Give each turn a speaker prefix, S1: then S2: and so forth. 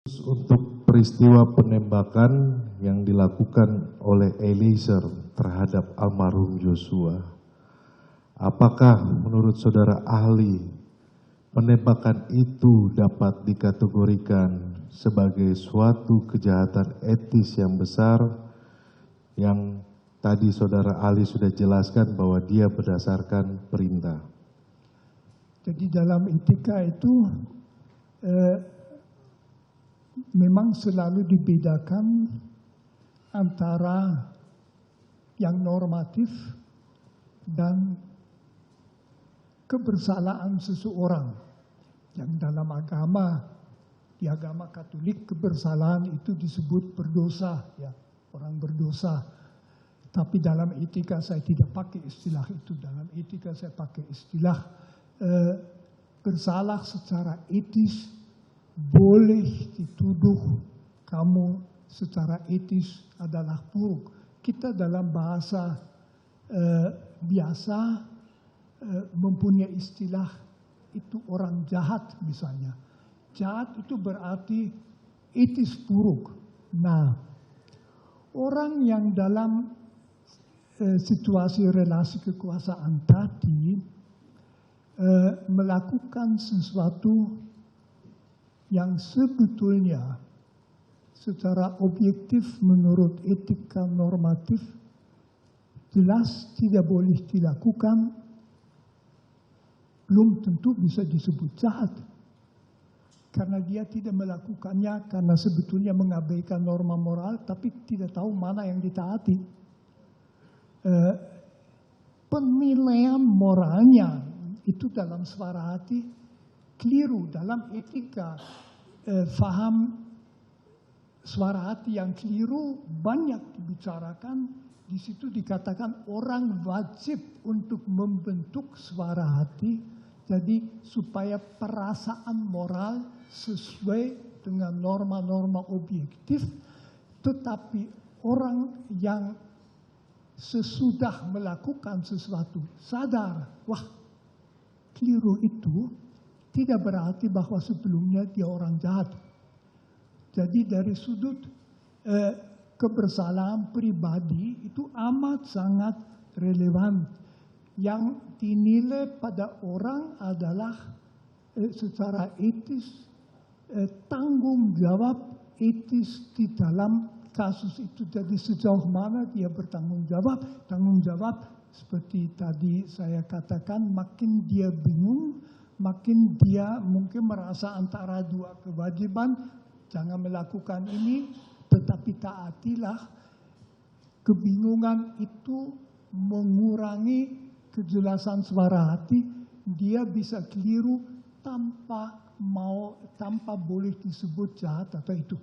S1: Untuk peristiwa penembakan yang dilakukan oleh Eliezer terhadap almarhum Joshua, apakah menurut saudara ahli penembakan itu dapat dikategorikan sebagai suatu kejahatan etis yang besar yang tadi saudara ahli sudah jelaskan bahwa dia berdasarkan perintah?
S2: Jadi dalam etika itu memang selalu dibedakan antara yang normatif dan kebersalaan seseorang. Yang dalam agama, di agama Katolik, kebersalahan itu disebut berdosa, ya, orang berdosa. Tapi dalam etika saya tidak pakai istilah itu. Dalam etika saya pakai istilah bersalah secara etis, boleh dituduh kamu secara etis adalah buruk. Kita dalam bahasa biasa mempunyai istilah itu orang jahat misalnya. Jahat itu berarti etis buruk. Nah, orang yang dalam situasi relasi kekuasaan tadi melakukan sesuatu yang sebetulnya secara objektif menurut etika normatif jelas tidak boleh dilakukan, belum tentu bisa disebut jahat. Karena dia tidak melakukannya karena sebetulnya mengabaikan norma moral, tapi tidak tahu mana yang ditaati. Penilaian moralnya itu dalam suara hati keliru. Dalam etika faham suara hati yang keliru banyak dibicarakan. Di situ dikatakan orang wajib untuk membentuk suara hati, jadi supaya perasaan moral sesuai dengan norma-norma objektif. Tetapi orang yang sesudah melakukan sesuatu sadar, wah keliru itu, tidak berarti bahwa sebelumnya dia orang jahat. Jadi dari sudut kebersalahan pribadi itu amat sangat relevan. Yang dinilai pada orang adalah secara etis, tanggung jawab etis di dalam kasus itu. Jadi sejauh mana dia bertanggung jawab. Tanggung jawab seperti tadi saya katakan, makin dia bingung, makin dia mungkin merasa antara dua kewajiban, jangan melakukan ini, tetapi taatilah. Kebingungan itu mengurangi kejelasan suara hati, dia bisa keliru tanpa boleh disebut jahat atau itu.